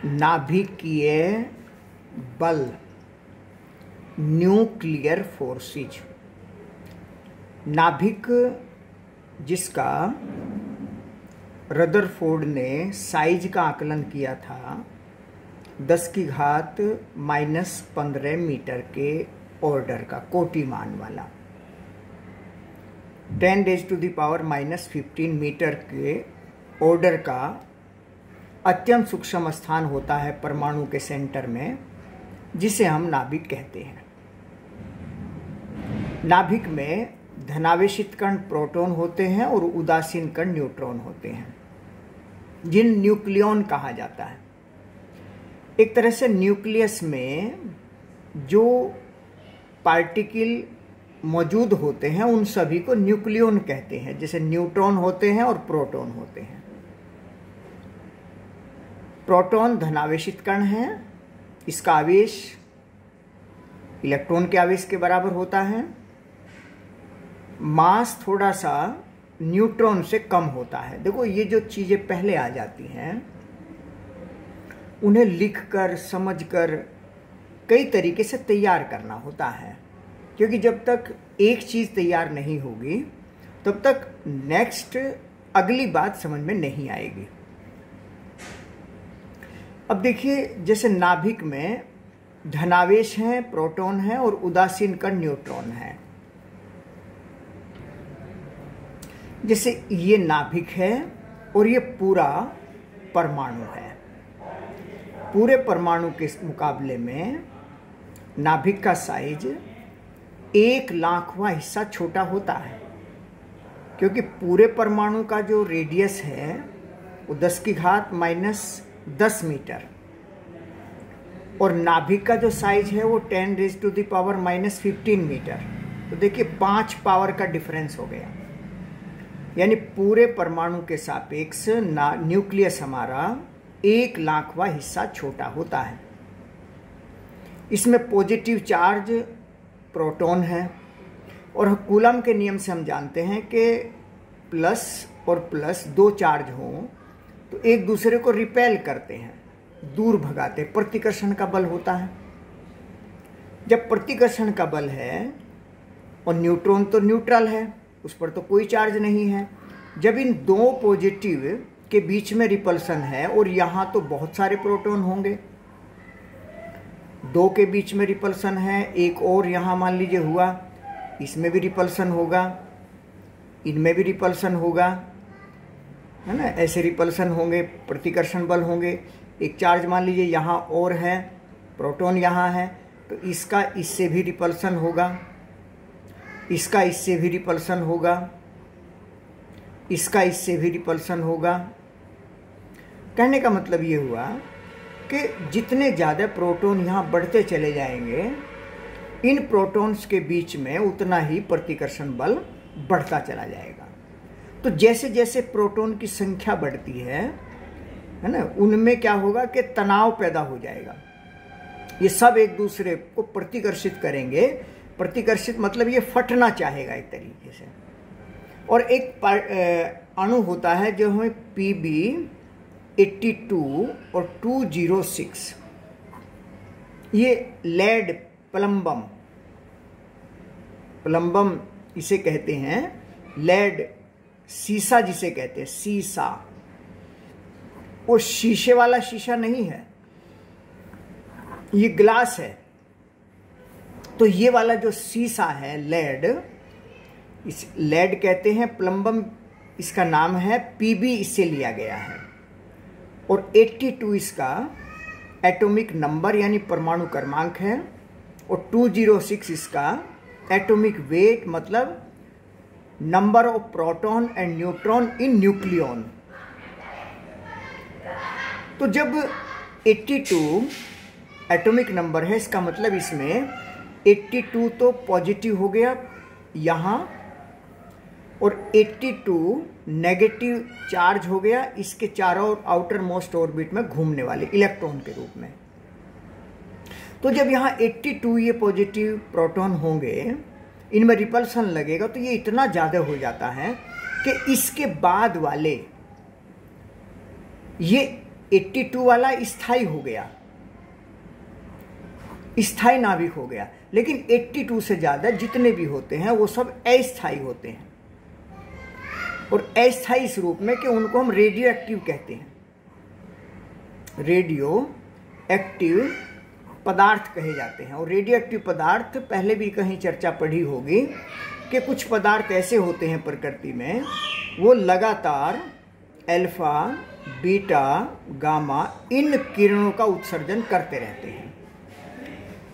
नाभिकीय बल, nuclear forces. नाभिक जिसका रदरफोर्ड ने साइज का आकलन किया था 10⁻⁻15 मीटर के ऑर्डर का, कोटिमान वाला, 10⁻⁻15 मीटर के ऑर्डर का अत्यंत सूक्ष्म स्थान होता है परमाणु के सेंटर में, जिसे हम नाभिक कहते हैं। नाभिक में धनावेशित कण प्रोटॉन होते हैं और उदासीन कण न्यूट्रॉन होते हैं, जिन न्यूक्लियॉन कहा जाता है। एक तरह से न्यूक्लियस में जो पार्टिकल मौजूद होते हैं उन सभी को न्यूक्लियॉन कहते हैं, जैसे न्यूट्रॉन होते हैं और प्रोटॉन होते हैं। प्रोटॉन धनावेशित कण है, इसका आवेश इलेक्ट्रॉन के आवेश के बराबर होता है। मास थोड़ा सा न्यूट्रॉन से कम होता है। देखो, ये जो चीजें पहले आ जाती हैं उन्हें लिखकर समझकर कई तरीके से तैयार करना होता है, क्योंकि जब तक एक चीज तैयार नहीं होगी तब तक नेक्स्ट अगली बात समझ में नहीं आएगी। अब देखिए, जैसे नाभिक में धनावेश है, प्रोटॉन है और उदासीन कण न्यूट्रॉन है। जैसे ये नाभिक है और ये पूरा परमाणु है। पूरे परमाणु के मुकाबले में नाभिक का साइज 1,00,000वां हिस्सा छोटा होता है, क्योंकि पूरे परमाणु का जो रेडियस है वो 10⁻⁻10 मीटर और नाभिक का जो साइज है वो 10⁻⁻15 मीटर। तो देखिए 5 पावर का डिफरेंस हो गया, यानी पूरे परमाणु के सापेक्ष न्यूक्लियस हमारा 1,00,000वां हिस्सा छोटा होता है। इसमें पॉजिटिव चार्ज प्रोटॉन है और कूलम के नियम से हम जानते हैं कि प्लस और प्लस दो चार्ज हों तो एक दूसरे को रिपेल करते हैं, दूर भगाते, प्रतिकर्षण का बल होता है। जब प्रतिकर्षण का बल है और न्यूट्रॉन तो न्यूट्रल है, उस पर तो कोई चार्ज नहीं है, जब इन दो पॉजिटिव के बीच में रिपल्सन है और यहां तो बहुत सारे प्रोटॉन होंगे, दो के बीच में रिपल्सन है, एक और यहां मान लीजिए हुआ, इसमें भी रिपल्सन होगा, इनमें भी रिपल्सन होगा, है ना, ऐसे रिपल्सन होंगे, प्रतिकर्षण बल होंगे। एक चार्ज मान लीजिए यहाँ और है, प्रोटॉन यहाँ है, तो इसका इससे भी रिपल्सन होगा, इसका इससे भी रिपल्सन होगा, इसका इससे भी रिपल्सन होगा। कहने का मतलब ये हुआ कि जितने ज़्यादा प्रोटॉन यहाँ बढ़ते चले जाएंगे, इन प्रोटॉन्स के बीच में उतना ही प्रतिकर्षण बल बढ़ता चला जाएगा। तो जैसे जैसे प्रोटॉन की संख्या बढ़ती है ना, उनमें क्या होगा कि तनाव पैदा हो जाएगा। ये सब एक दूसरे को प्रतिकर्षित करेंगे। प्रतिकर्षित मतलब ये फटना चाहेगा एक तरीके से। और एक अणु होता है जो हमें Pb82 और 206, ये लेड प्लम्बम, प्लम्बम इसे कहते हैं, लेड सीसा जिसे कहते हैं, सीसा, वो शीशे वाला शीशा नहीं है, ये ग्लास है। तो ये वाला जो सीसा है लेड, इस लेड कहते हैं, प्लम्बम इसका नाम है, पीबी इससे लिया गया है, और 82 इसका एटॉमिक नंबर यानी परमाणु क्रमांक है, और 206 इसका एटॉमिक वेट मतलब number of proton and neutron in nucleon. तो जब 82 एटॉमिक नंबर है, इसका मतलब इसमें 82 तो पॉजिटिव हो गया यहाँ, और 82 नेगेटिव चार्ज हो गया इसके चारों आउटर मोस्ट ऑर्बिट में घूमने वाले इलेक्ट्रॉन के रूप में। तो जब यहाँ 82 ये पॉजिटिव प्रोटॉन होंगे, इनमें रिपल्सन लगेगा, तो ये इतना ज़्यादा हो जाता है कि इसके बाद वाले ये 82 वाला स्थायी हो गया, स्थायी नाभिक हो गया, लेकिन 82 से ज़्यादा जितने भी होते हैं वो सब अस्थायी होते हैं। और अस्थायी इस रूप में कि उनको हम रेडियो एक्टिव कहते हैं, रेडियो एक्टिव पदार्थ कहे जाते हैं। और रेडियो एक्टिव पदार्थ पहले भी कहीं चर्चा पढ़ी होगी कि कुछ पदार्थ ऐसे होते हैं प्रकृति में, वो लगातार अल्फा, बीटा, गामा इन किरणों का उत्सर्जन करते रहते हैं।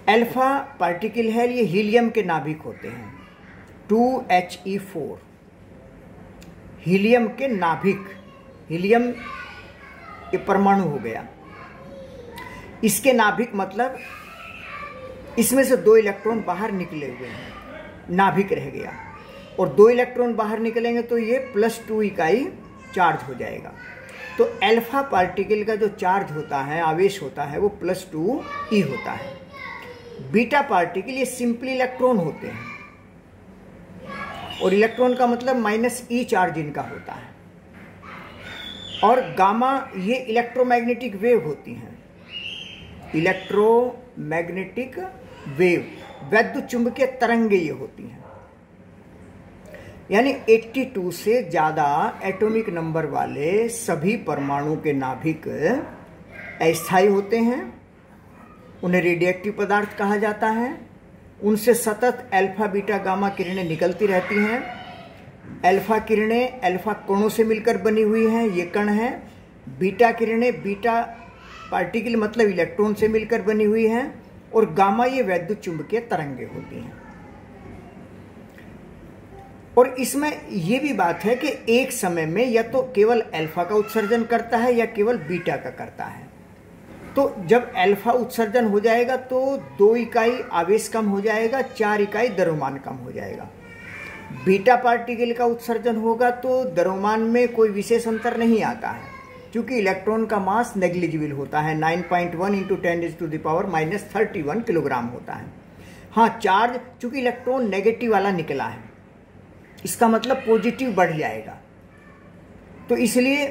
अल्फा पार्टिकल है, ये हीलियम के नाभिक होते हैं, 2He4, हीलियम के नाभिक, हीलियम ये परमाणु हो गया। इसके नाभिक मतलब इसमें से 2 इलेक्ट्रॉन बाहर निकले हुए हैं, नाभिक रह गया, और 2 इलेक्ट्रॉन बाहर निकलेंगे तो ये +2 इकाई चार्ज हो जाएगा। तो अल्फा पार्टिकल का जो चार्ज होता है, आवेश होता है, वो +2E होता है। बीटा पार्टिकल ये सिंपली इलेक्ट्रॉन होते हैं, और इलेक्ट्रॉन का मतलब -E चार्ज इनका होता है। और गामा ये इलेक्ट्रोमैग्नेटिक वेव होती हैं, इलेक्ट्रोमैग्नेटिक वेव, वैद्युत चुंबकीय तरंगे ये होती हैं। यानी 82 से ज़्यादा एटॉमिक नंबर वाले सभी परमाणु के नाभिक अस्थायी होते हैं, उन्हें रेडियोएक्टिव पदार्थ कहा जाता है। उनसे सतत अल्फा, बीटा, गामा किरणें निकलती रहती हैं। अल्फा किरणें अल्फा कणों से मिलकर बनी हुई हैं, ये कण हैं। बीटा किरणें बीटा पार्टिकल मतलब इलेक्ट्रॉन से मिलकर बनी हुई हैं। और गामा ये वैद्युत चुंबकीय तरंगे होती हैं। और इसमें यह भी बात है कि एक समय में या तो केवल अल्फा का उत्सर्जन करता है या केवल बीटा का करता है। तो जब अल्फा उत्सर्जन हो जाएगा तो 2 इकाई आवेश कम हो जाएगा, 4 इकाई द्रव्यमान कम हो जाएगा। बीटा पार्टिकल का उत्सर्जन होगा तो द्रव्यमान में कोई विशेष अंतर नहीं आता है, क्योंकि इलेक्ट्रॉन का मास नेग्लिजिबल होता है, 9.1 × 10⁻³ किलोग्राम होता है। हाँ, चार्ज चूंकि इलेक्ट्रॉन नेगेटिव वाला निकला है, इसका मतलब पॉजिटिव बढ़ जाएगा, तो इसलिए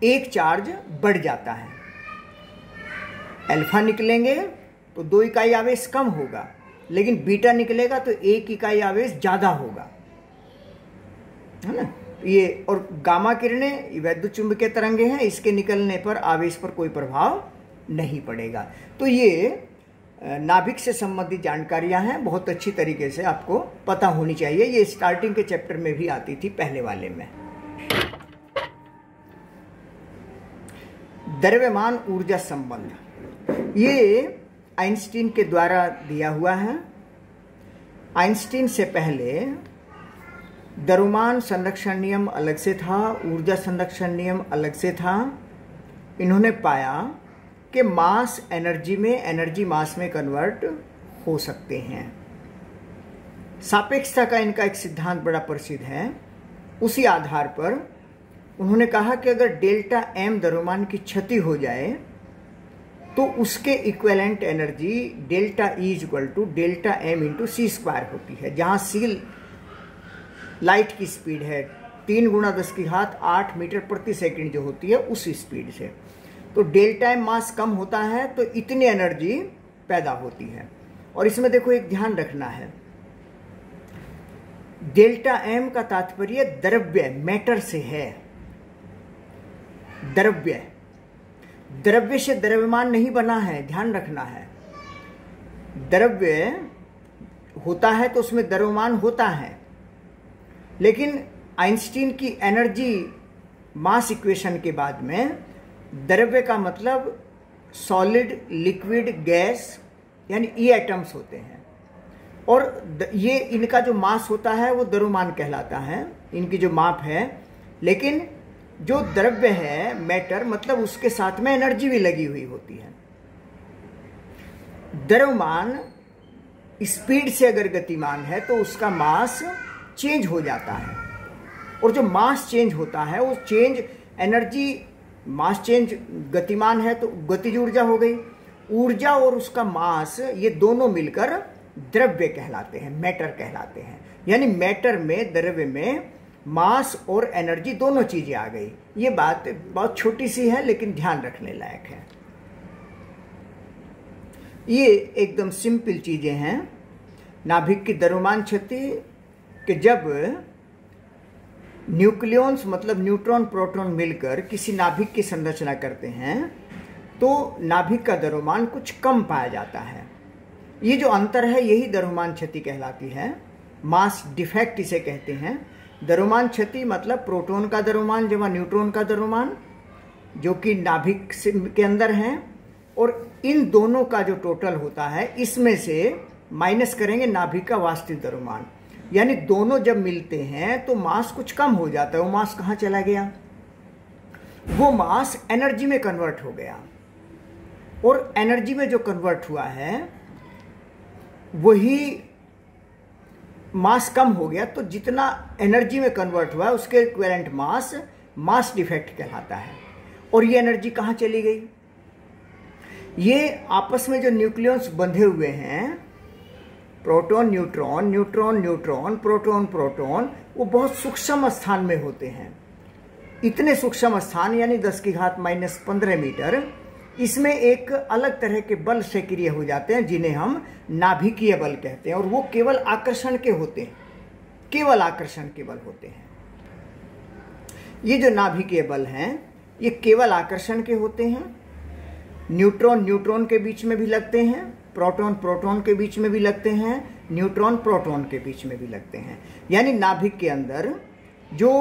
एक चार्ज बढ़ जाता है। अल्फा निकलेंगे तो 2 इकाई आवेश कम होगा, लेकिन बीटा निकलेगा तो 1 इकाई आवेश ज़्यादा होगा, है ना। ये और गामा किरणें वैद्युत चुंबकीय तरंगे हैं, इसके निकलने पर आवेश पर कोई प्रभाव नहीं पड़ेगा। तो ये नाभिक से संबंधित जानकारियां हैं, बहुत अच्छी तरीके से आपको पता होनी चाहिए। ये स्टार्टिंग के चैप्टर में भी आती थी, पहले वाले में। द्रव्यमान ऊर्जा संबंध ये आइंस्टीन के द्वारा दिया हुआ है। आइंस्टीन से पहले द्रव्यमान संरक्षण नियम अलग से था, ऊर्जा संरक्षण नियम अलग से था। इन्होंने पाया कि मास एनर्जी में, एनर्जी मास में कन्वर्ट हो सकते हैं। सापेक्षता का इनका एक सिद्धांत बड़ा प्रसिद्ध है। उसी आधार पर उन्होंने कहा कि अगर डेल्टा एम द्रव्यमान की क्षति हो जाए तो उसके equivalent energy delta E = delta M × c² होती है, जहां सी लाइट की स्पीड है 3 × 10⁸ मीटर प्रति सेकंड जो होती है उस स्पीड से। तो डेल्टा एम मास कम होता है तो इतनी एनर्जी पैदा होती है। और इसमें देखो एक ध्यान रखना है, डेल्टा एम का तात्पर्य द्रव्य, मैटर से है। द्रव्य, द्रव्य से द्रव्यमान नहीं बना है, ध्यान रखना है। द्रव्य होता है तो उसमें द्रव्यमान होता है, लेकिन आइंस्टीन की एनर्जी मास इक्वेशन के बाद में द्रव्य का मतलब सॉलिड, लिक्विड, गैस यानी ई एटम्स होते हैं। और ये इनका जो मास होता है वो द्रव्यमान कहलाता है, इनकी जो माप है। लेकिन जो द्रव्य है, मैटर, मतलब उसके साथ में एनर्जी भी लगी हुई होती है। द्रव्यमान स्पीड से अगर गतिमान है तो उसका मास चेंज हो जाता है, और जो मास चेंज होता है वो चेंज एनर्जी, मास चेंज गतिमान है तो गतिज ऊर्जा हो गई। ऊर्जा और उसका मास ये दोनों मिलकर द्रव्य कहलाते हैं, मैटर कहलाते हैं। यानी मैटर में, द्रव्य में मास और एनर्जी दोनों चीजें आ गई। ये बात बहुत छोटी सी है लेकिन ध्यान रखने लायक है। ये एकदम सिंपल चीजें हैं। नाभिक की द्रव्यमान क्षति कि जब न्यूक्लियॉन्स मतलब न्यूट्रॉन प्रोटॉन मिलकर किसी नाभिक की संरचना करते हैं तो नाभिक का द्रव्यमान कुछ कम पाया जाता है। ये जो अंतर है यही द्रव्यमान क्षति कहलाती है। मास डिफेक्ट इसे कहते हैं। द्रव्यमान क्षति मतलब प्रोटॉन का द्रव्यमान जमा न्यूट्रॉन का द्रव्यमान जो कि नाभिक के अंदर है, और इन दोनों का जो टोटल होता है इसमें से माइनस करेंगे नाभिक का वास्तविक द्रव्यमान। यानी दोनों जब मिलते हैं तो मास कुछ कम हो जाता है। वो मास कहाँ चला गया? वो मास एनर्जी में कन्वर्ट हो गया, और एनर्जी में जो कन्वर्ट हुआ है वही मास कम हो गया। तो जितना एनर्जी में कन्वर्ट हुआ है उसके इक्विवेलेंट मास डिफेक्ट कहलाता है। और ये एनर्जी कहाँ चली गई? ये आपस में जो न्यूक्लियॉन्स बंधे हुए हैं, proton neutron, neutron neutron, proton proton, वो बहुत सूक्ष्म स्थान में होते हैं। इतने सूक्ष्म स्थान यानी 10⁻⁻15 मीटर, इसमें एक अलग तरह के बल सक्रिय हो जाते हैं जिन्हें हम नाभिकीय बल कहते हैं, और वो केवल आकर्षण के होते हैं, केवल आकर्षण के बल होते हैं। ये जो नाभिकीय बल हैं ये केवल आकर्षण के होते हैं। न्यूट्रॉन न्यूट्रॉन के बीच में भी लगते हैं, प्रोटॉन प्रोटॉन के बीच में भी लगते हैं, न्यूट्रॉन प्रोटॉन के बीच में भी लगते हैं। यानी नाभिक के अंदर जो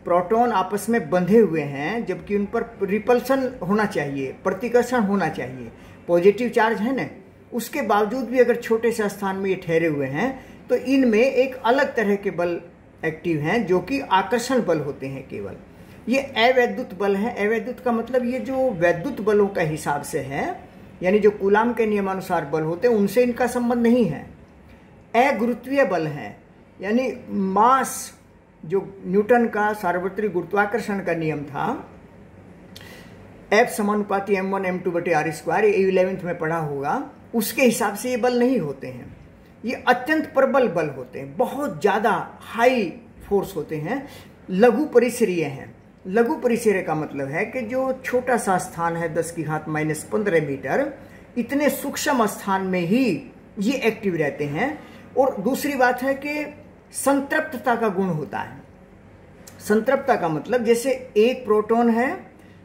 प्रोटॉन आपस में बंधे हुए हैं, जबकि उन पर रिपल्सन होना चाहिए, प्रतिकर्षण होना चाहिए, पॉजिटिव चार्ज है ना, उसके बावजूद भी अगर छोटे से स्थान में ये ठहरे हुए हैं तो इनमें एक अलग तरह के बल एक्टिव हैं जो कि आकर्षण बल होते हैं केवल। ये अवैद्युत बल है। अवैद्युत का मतलब ये जो वैद्युत बलों का हिसाब से है, यानी जो कूलाम के नियमानुसार बल होते हैं उनसे इनका संबंध नहीं है। अगुरुत्वीय बल है, यानी मास, जो न्यूटन का सार्वत्रिक गुरुत्वाकर्षण का नियम था, F समानुपाती m1 m2/r², ये 11th में पढ़ा होगा, उसके हिसाब से ये बल नहीं होते हैं। ये अत्यंत प्रबल बल होते हैं, बहुत ज़्यादा हाई फोर्स होते हैं, लघु परिसरीय हैं। लघु परिसरीय का मतलब है कि जो छोटा सा स्थान है 10⁻⁻15 मीटर, इतने सूक्ष्म स्थान में ही ये एक्टिव रहते हैं। और दूसरी बात है कि संतृप्तता का गुण होता है। संतृप्तता का मतलब जैसे एक प्रोटॉन है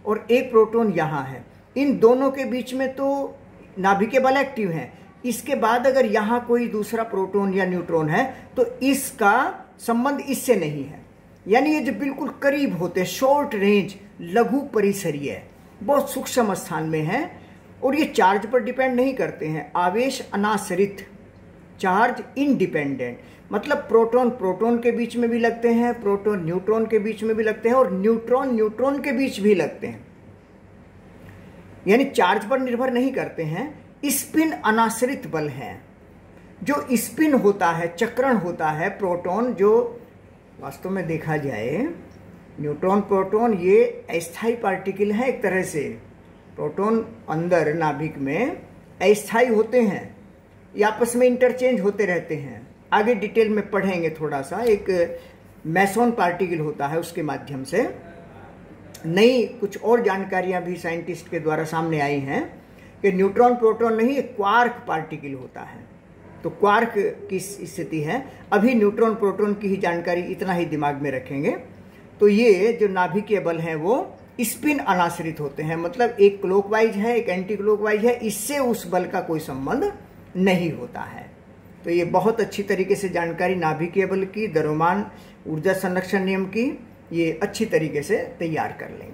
और एक प्रोटॉन यहाँ है, इन दोनों के बीच में तो नाभिकीय बल एक्टिव है। इसके बाद अगर यहाँ कोई दूसरा प्रोटॉन या न्यूट्रॉन है तो इसका संबंध इससे नहीं है। यानी ये जो बिल्कुल करीब होते हैं, शॉर्ट रेंज, लघु परिसरीय, बहुत सूक्ष्म स्थान में है, और ये चार्ज पर डिपेंड नहीं करते हैं। आवेश अनाश्रित, चार्ज इनडिपेंडेंट, मतलब प्रोटॉन प्रोटॉन के बीच में भी लगते हैं, प्रोटॉन न्यूट्रॉन के बीच में भी लगते हैं, और न्यूट्रॉन न्यूट्रॉन के बीच भी लगते हैं। यानी चार्ज पर निर्भर नहीं करते हैं। स्पिन अनाश्रित बल है। जो स्पिन होता है, चक्रण होता है, प्रोटॉन जो वास्तव में देखा जाए न्यूट्रॉन प्रोटॉन ये अस्थायी पार्टिकल है एक तरह से। प्रोटॉन अंदर नाभिक में अस्थायी होते हैं, ये आपस में इंटरचेंज होते रहते हैं। आगे डिटेल में पढ़ेंगे थोड़ा सा। एक मैसोन पार्टिकल होता है, उसके माध्यम से नई कुछ और जानकारियां भी साइंटिस्ट के द्वारा सामने आई हैं कि न्यूट्रॉन प्रोटॉन नहीं, एक क्वार्क पार्टिकल होता है। तो क्वार्क की स्थिति है। अभी न्यूट्रॉन प्रोटॉन की ही जानकारी इतना ही दिमाग में रखेंगे। तो ये जो नाभिकीय बल हैं वो स्पिन अनाश्रित होते हैं, मतलब एक क्लॉकवाइज है, एक एंटी क्लॉकवाइज है, इससे उस बल का कोई संबंध नहीं होता है। तो ये बहुत अच्छी तरीके से जानकारी नाभिकीय बल की, द्रव्यमान ऊर्जा संरक्षण नियम की, ये अच्छी तरीके से तैयार कर लेंगे।